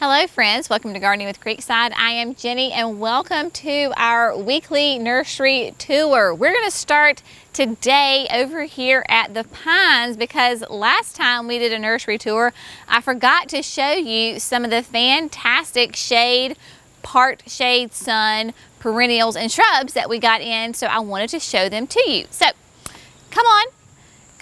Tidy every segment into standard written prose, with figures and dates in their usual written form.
Hello friends, welcome to Gardening with Creekside. I am Jenny and welcome to our weekly nursery tour. We're going to start today over here at the Pines because last time we did a nursery tour, I forgot to show you some of the fantastic shade, part shade sun, perennials and shrubs that we got in, so I wanted to show them to you. So come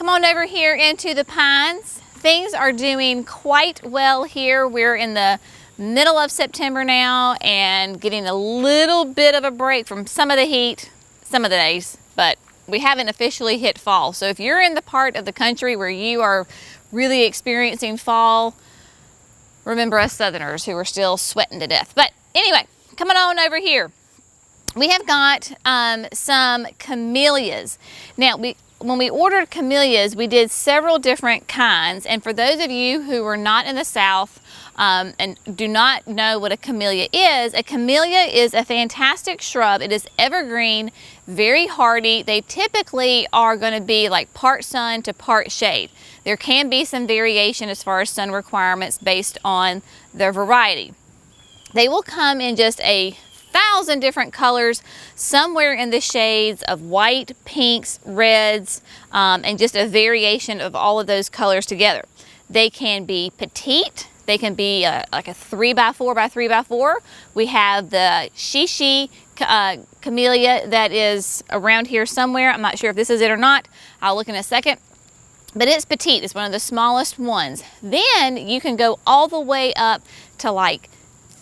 on over here into the Pines. Things are doing quite well here. We're in the middle of September now and getting a little bit of a break from some of the heat, some of the days, but we haven't officially hit fall. So if you're in the part of the country where you are really experiencing fall, remember us Southerners who are still sweating to death. But anyway, coming on over here, we have got some camellias. Now, when we ordered camellias, we did several different kinds. And for those of you who are not in the South and do not know what a camellia is a fantastic shrub. It is evergreen, very hardy. They typically are going to be like part sun to part shade. There can be some variation as far as sun requirements based on their variety. They will come in just 1,000 different colors, somewhere in the shades of white, pinks, reds, and just a variation of all of those colors together. They can be petite. They can be like a 3x4 by 3x4. We have the shishi camellia that is around here somewhere. I'm not sure if this is it or not. I'll look in a second. But it's petite. It's one of the smallest ones. Then you can go all the way up to like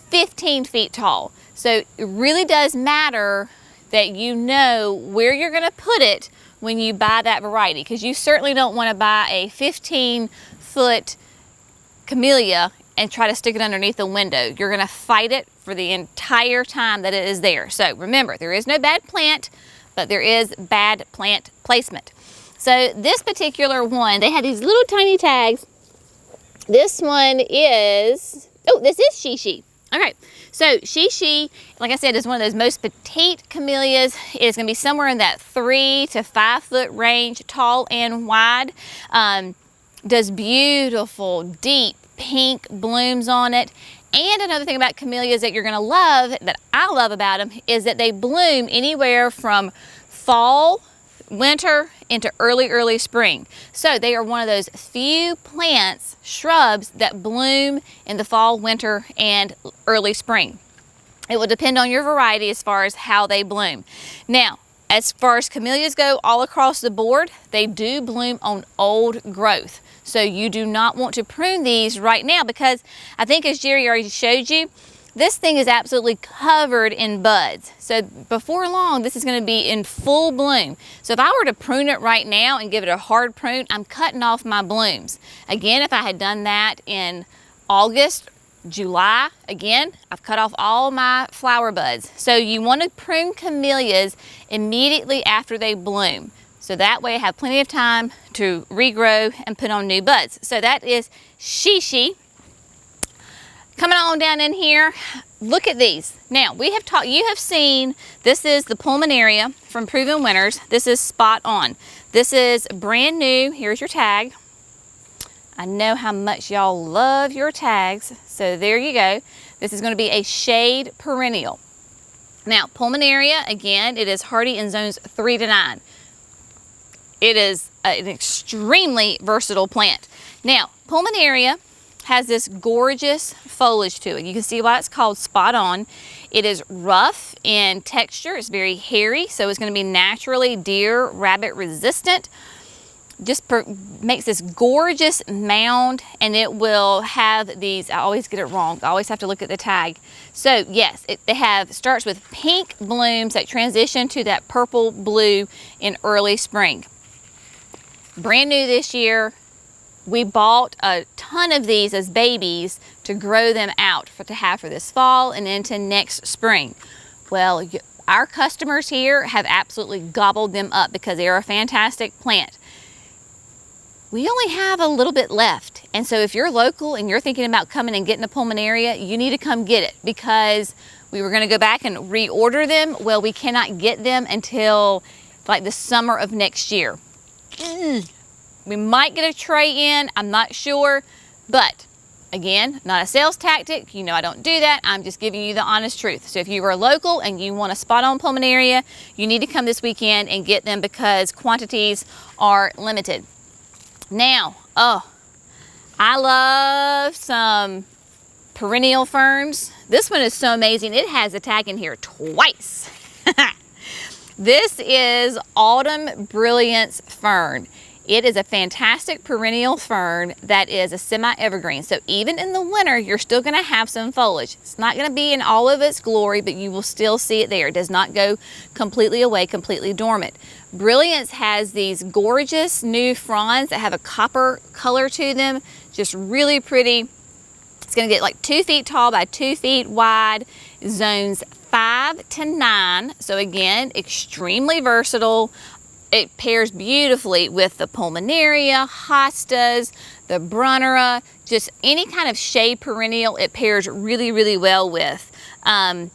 15 feet tall. So it really does matter that you know where you're going to put it when you buy that variety, because you certainly don't want to buy a 15-foot camellia and try to stick it underneath the window. You're going to fight it for the entire time that it is there. So remember, there is no bad plant, but there is bad plant placement. So this particular one, they had these little tiny tags. This one is, this is shishi. Okay, so shishi, like I said, is one of those most petite camellias. It is going to be somewhere in that 3 to 5 foot range, tall and wide. Does beautiful, deep pink blooms on it. And another thing about camellias that you're going to love, that I love about them, is that they bloom anywhere from fall, winter, into early spring. So they are one of those few plants, shrubs, that bloom in the fall, winter, and early spring. It will depend on your variety as far as how they bloom. Now, as far as camellias go all across the board, they do bloom on old growth. So you do not want to prune these right now because I think, as Jerry already showed you, this thing is absolutely covered in buds. So before long, this is going to be in full bloom. So if I were to prune it right now and give it a hard prune, I'm cutting off my blooms. Again, if I had done that in August, July, again, I've cut off all my flower buds. So you want to prune camellias immediately after they bloom. So that way I have plenty of time to regrow and put on new buds. So that is shishi. Coming on down in here, look at these. Now, you have seen, this is the pulmonaria from Proven Winners. This is spot on. This is brand new. Here's your tag. I know how much y'all love your tags, so there you go. This is going to be a shade perennial. Now, pulmonaria, again, it is hardy in zones 3 to 9. It is an extremely versatile plant. Now, pulmonaria has this gorgeous foliage to it. You can see why it's called spot on. It is rough in texture. It's very hairy, so it's going to be naturally deer, rabbit resistant. Just makes this gorgeous mound, and it will have these, I always get it wrong. I always have to look at the tag. So yes, starts with pink blooms that transition to that purple blue in early spring. Brand new this year. We bought a ton of these as babies to grow them out to have for this fall and into next spring. Well, our customers here have absolutely gobbled them up because they are a fantastic plant. We only have a little bit left. And so if you're local and you're thinking about coming and getting a pulmonaria, you need to come get it, because we were going to go back and reorder them. Well, we cannot get them until like the summer of next year. We might get a tray in, I'm not sure, but Again, not a sales tactic. You know I don't do that. I'm just giving you the honest truth. So if you are local and you want a spot on pulmonaria, you need to come this weekend and get them because quantities are limited. Now, I love some perennial ferns. This one is so amazing. It has a tag in here twice. This is autumn brilliance fern. It is a fantastic perennial fern that is a semi-evergreen. So even in the winter, you're still gonna have some foliage. It's not gonna be in all of its glory, but you will still see it there. It does not go completely away, completely dormant. Brilliance has these gorgeous new fronds that have a copper color to them. Just really pretty. It's gonna get like 2 feet tall by 2 feet wide, zones 5 to 9. So again, extremely versatile. It pairs beautifully with the pulmonaria, hostas, the brunnera, just any kind of shade perennial it pairs really, really well with. And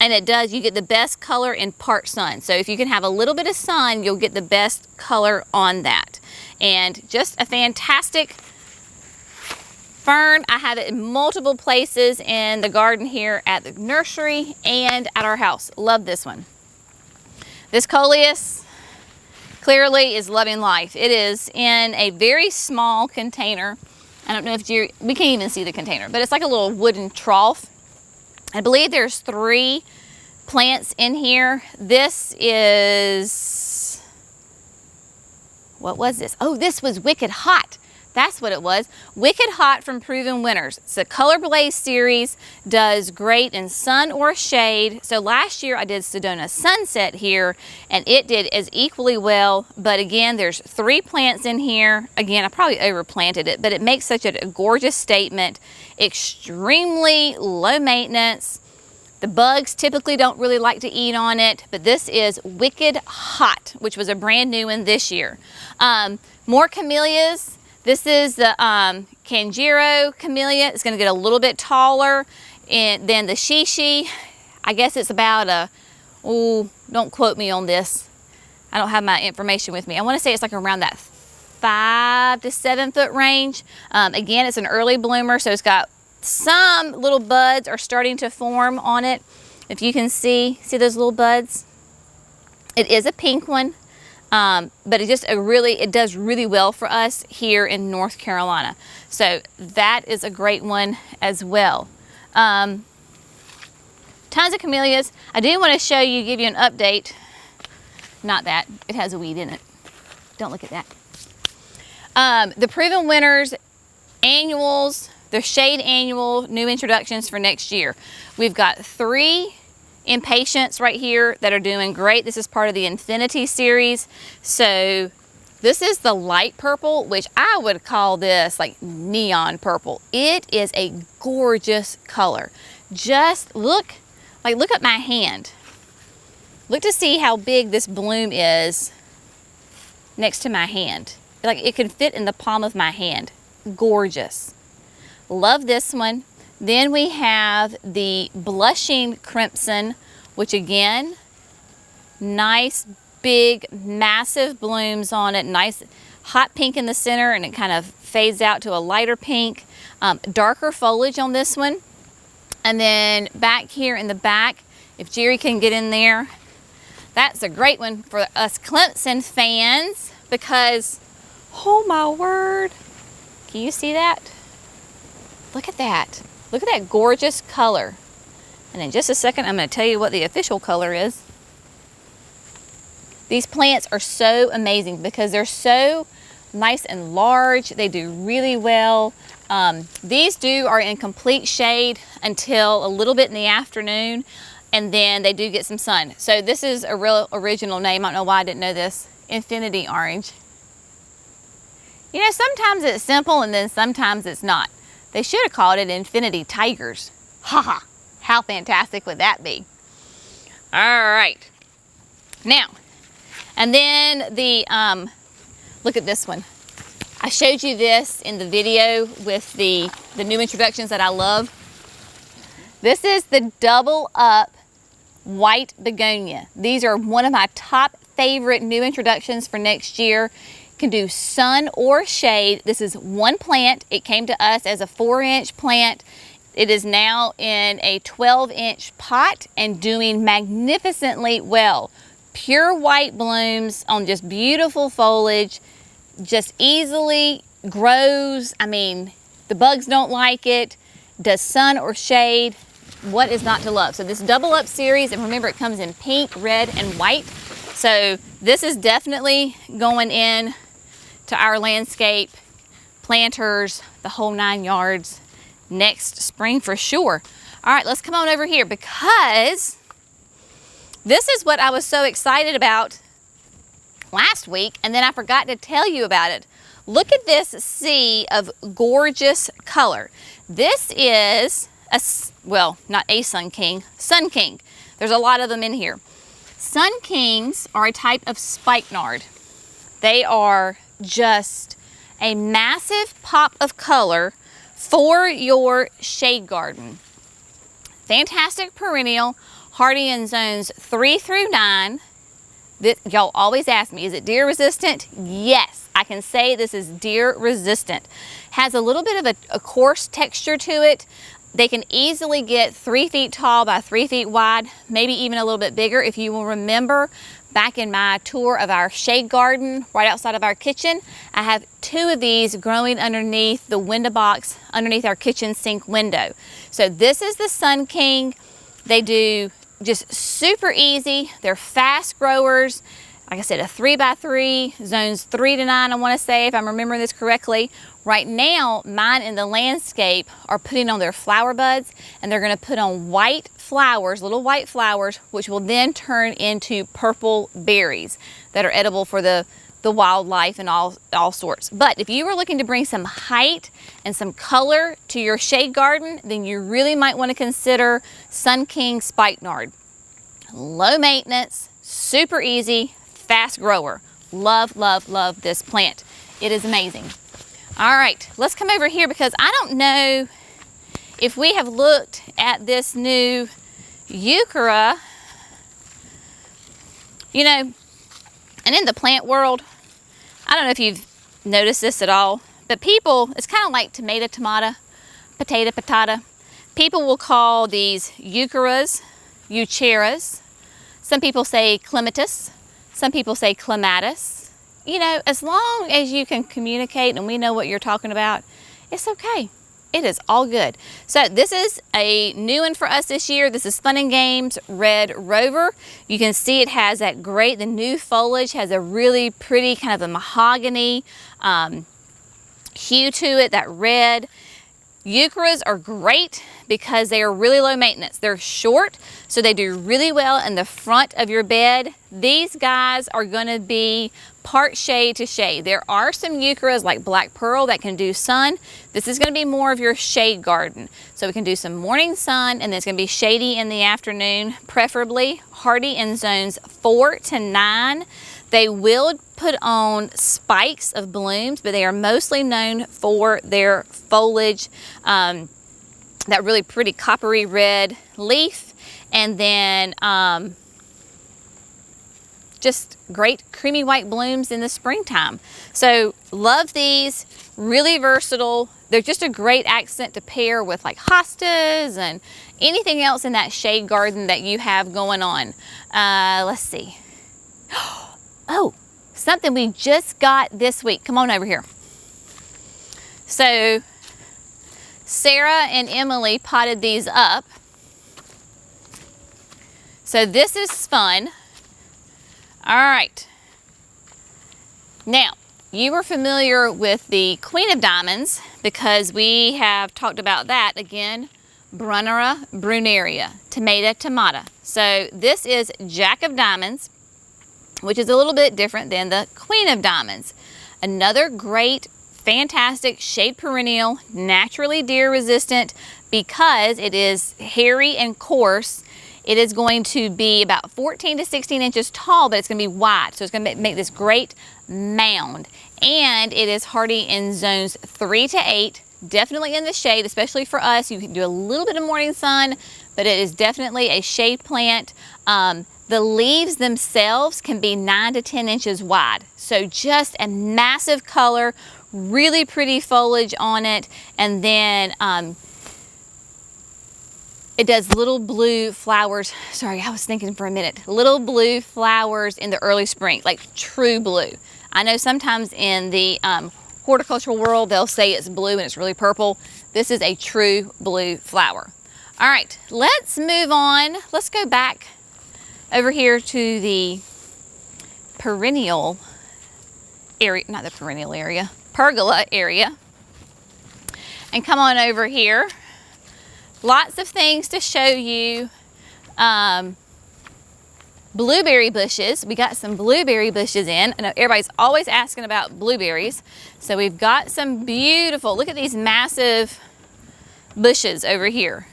it does, you get the best color in part sun. So if you can have a little bit of sun, you'll get the best color on that. And just a fantastic fern. I have it in multiple places in the garden here at the nursery and at our house. Love this one. This Coleus clearly is loving life. It is in a very small container. I don't know if we can't even see the container, but it's like a little wooden trough. I believe there's 3 plants in here. This is, what was this? Oh, this was Wicked Hot. That's what it was. Wicked Hot from Proven Winners. It's a Color Blaze series, does great in sun or shade. So last year I did Sedona Sunset here and it did as equally well. But again, there's 3 plants in here. Again, I probably overplanted it, but it makes such a gorgeous statement. Extremely low maintenance. The bugs typically don't really like to eat on it, but this is Wicked Hot, which was a brand new one this year. More camellias. This is the Kanjiro camellia. It's gonna get a little bit taller than the shishi. I guess it's about a, don't quote me on this. I don't have my information with me. I wanna say it's like around that 5 to 7 foot range. Again, it's an early bloomer, so it's got some little buds are starting to form on it. If you can see those little buds? It is a pink one. But it does really well for us here in North Carolina. So that is a great one as well. Tons of camellias. I do want to show you, give you an update. Not that, it has a weed in it. Don't look at that. The Proven Winners annuals, the shade annual new introductions for next year. We've got 3 impatiens right here that are doing great. This is part of the Infinity series. So this is the light purple, which I would call this like neon purple. It is a gorgeous color. Just look at my hand. Look to see how big this bloom is next to my hand. Like it can fit in the palm of my hand. Gorgeous. Love this one. Then we have the Blushing Crimson, which again, nice, big, massive blooms on it. Nice hot pink in the center and it kind of fades out to a lighter pink. Darker foliage on this one. And then back here in the back, if Jerry can get in there, that's a great one for us Clemson fans because, oh my word, can you see that? Look at that. Look at that gorgeous color. And in just a second, I'm going to tell you what the official color is. These plants are so amazing because they're so nice and large. They do really well. These are in complete shade until a little bit in the afternoon, and then they do get some sun. So this is a real original name. I don't know why I didn't know this. Infinity Orange. You know, sometimes it's simple and then sometimes it's not. They should have called it Infinity Tigers. Haha, how fantastic would that be? All right. Now, and then the, look at this one. I showed you this in the video with the new introductions that I love. This is the Double Up White Begonia. These are one of my top favorite new introductions for next year. can do sun or shade. This is one plant. It came to us as a 4-inch plant. It is now in a 12-inch pot and doing magnificently well. Pure white blooms on just beautiful foliage, just easily grows. I mean, the bugs don't like it. Does sun or shade. What is not to love? So this double up series, and remember it comes in pink, red, and white. So this is definitely going in to our landscape, planters, the whole 9 yards next spring for sure. All right, let's come on over here because this is what I was so excited about last week, and then I forgot to tell you about it. Look at this sea of gorgeous color. This is well, not a sun king, sun king. There's a lot of them in here. Sun kings are a type of spikenard. They are just a massive pop of color for your shade garden. Fantastic perennial, hardy in zones 3 through 9. Y'all always ask me, is it deer resistant? Yes, I can say this is deer resistant. Has a little bit of a coarse texture to it. They can easily get 3 feet tall by 3 feet wide, maybe even a little bit bigger. If you will remember, back in my tour of our shade garden right outside of our kitchen, I have 2 of these growing underneath the window box, underneath our kitchen sink window. So this is the Sun King. They do just super easy. They're fast growers. Like I said, a 3 by 3, zones 3 to 9, I want to say, if I'm remembering this correctly. Right now, mine in the landscape are putting on their flower buds, and they're going to put on white flowers, little white flowers, which will then turn into purple berries that are edible for the wildlife and all sorts. But if you were looking to bring some height and some color to your shade garden, then you really might want to consider Sun King spikenard. Low maintenance, super easy, fast grower. Love, love, love this plant. It is amazing. All right, let's come over here because I don't know if we have looked at this new heuchera. You know, and in the plant world, I don't know if you've noticed this at all, but people, it's kind of like tomato, potato, patata. People will call these heucheras, heucheras. Some people say clematis. Some people say clematis. You know, as long as you can communicate and we know what you're talking about, it's okay. It is all good. So this is a new one for us this year. This is Fun and Games Red Rover. You can see it has that great, the new foliage has a really pretty kind of a mahogany hue to it, that red. Heucheras are great because they are really low maintenance. They're short, so they do really well in the front of your bed. These guys are going to be part shade to shade. There are some heucheras like Black Pearl that can do sun. This is going to be more of your shade garden. So we can do some morning sun, and then it's going to be shady in the afternoon, preferably hardy in zones 4 to 9. They will put on spikes of blooms, but they are mostly known for their foliage, that really pretty coppery red leaf, and then just great creamy white blooms in the springtime. So love these, really versatile. They're just a great accent to pair with like hostas and anything else in that shade garden that you have going on. Let's see. Oh, something we just got this week. Come on over here. So Sarah and Emily potted these up. So this is fun. All right. Now, you were familiar with the Queen of Diamonds because we have talked about that again. Brunaria, tomato. So this is Jack of Diamonds, which is a little bit different than the Queen of Diamonds. Another great, fantastic shade perennial, naturally deer resistant because it is hairy and coarse. It is going to be about 14 to 16 inches tall, but it's going to be wide. So it's going to make this great mound. And it is hardy in zones 3 to 8, definitely in the shade, especially for us. You can do a little bit of morning sun, but it is definitely a shade plant. The leaves themselves can be 9 to 10 inches wide. So just a massive color, really pretty foliage on it. And then it does little blue flowers. Sorry, I was thinking for a minute. Little blue flowers in the early spring, like true blue. I know sometimes in the horticultural world, they'll say it's blue and it's really purple. This is a true blue flower. All right, let's move on. Let's go back over here to the perennial area, not the perennial area, pergola area. And come on over here. Lots of things to show you. Blueberry bushes. We got some blueberry bushes in. I know everybody's always asking about blueberries. So we've got some beautiful, look at these massive bushes over here.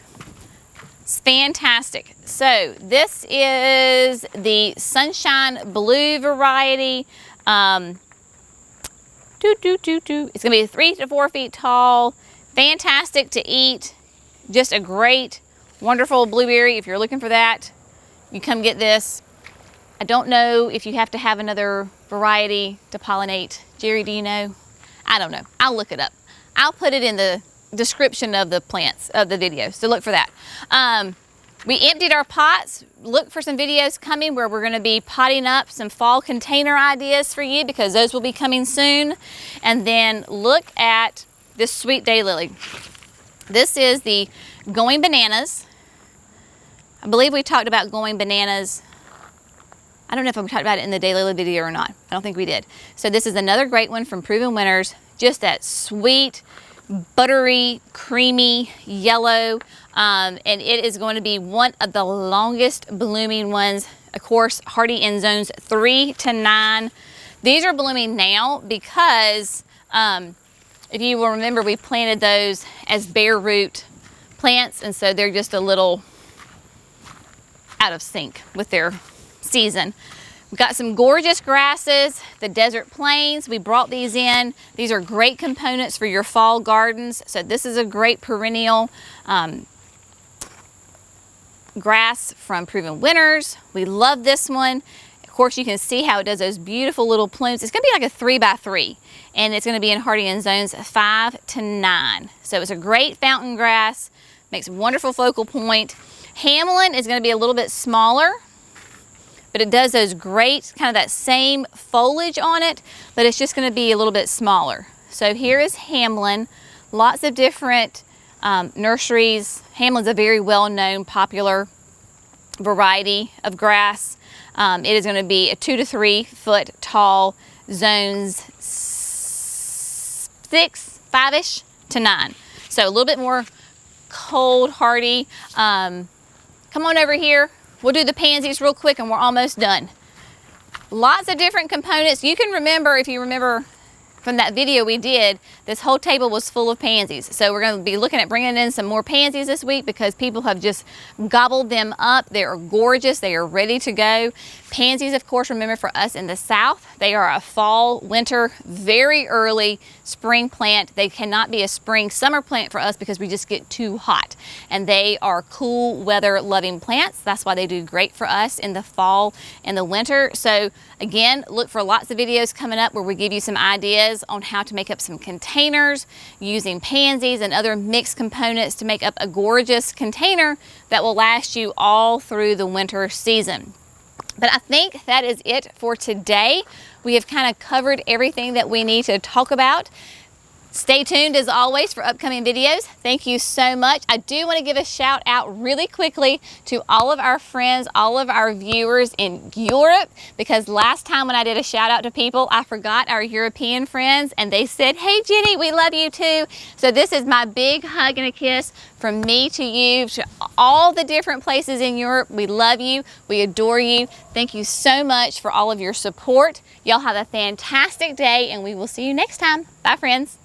It's fantastic. So this is the sunshine blue variety. It's gonna be 3 to 4 feet tall. Fantastic to eat. Just a great, wonderful blueberry. If you're looking for that, you come get this. I don't know if you have to have another variety to pollinate. Jerry, do you know? I don't know. I'll look it up. I'll put it in the description of the plants, of the video, so look for that. We emptied our pots. Look for some videos coming where we're gonna be potting up some fall container ideas for you, because those will be coming soon. And then look at this sweet daylily. This is the going bananas. I believe we talked about going bananas. I don't know if we talked about it in the daylily video or not. I don't think we did. So this is another great one from Proven Winners. Just that sweet, buttery, creamy yellow. And it is going to be one of the longest blooming ones. Of course, hardy in zones 3 to 9. These are blooming now because if you will remember, we planted those as bare root plants, and so they're just a little out of sync with their season. We've got some gorgeous grasses, the desert plains. We brought these in. These are great components for your fall gardens. So this is a great perennial grass from Proven Winners. We love this one. Of course, you can see how it does those beautiful little plumes. It's gonna be like a 3 by 3, and it's gonna be in hardy in zones 5 to 9. So it's a great fountain grass, makes a wonderful focal point. Hamlin is gonna be a little bit smaller, but it does those great, kind of that same foliage on it, but it's just gonna be a little bit smaller. So here is Hamlin. Lots of different nurseries. Hamlin's a very well-known, popular variety of grass. It is gonna be a 2 to 3 foot tall, zones 6, 5-ish to 9. So a little bit more cold hardy. Come on over here. We'll do the pansies real quick and we're almost done. Lots of different components. You can remember, if you remember from that video we did, this whole table was full of pansies. So we're going to be looking at bringing in some more pansies this week because people have just gobbled them up. They are gorgeous. They are ready to go. Pansies, of course, remember for us in the South, they are a fall, winter, very early spring plant. They cannot be a spring, summer plant for us because we just get too hot. And they are cool weather loving plants. That's why they do great for us in the fall and the winter. So again, look for lots of videos coming up where we give you some ideas on how to make up some containers using pansies and other mixed components to make up a gorgeous container that will last you all through the winter season. But I think that is it for today. We have kind of covered everything that we need to talk about. Stay tuned as always for upcoming videos. Thank you so much. I do want to give a shout out really quickly to all of our friends, all of our viewers in Europe, because last time when I did a shout out to people, I forgot our European friends and they said, "Hey Jenny, we love you too." So this is my big hug and a kiss from me to you, to all the different places in Europe. We love you. We adore you. Thank you so much for all of your support. Y'all have a fantastic day and we will see you next time. Bye friends.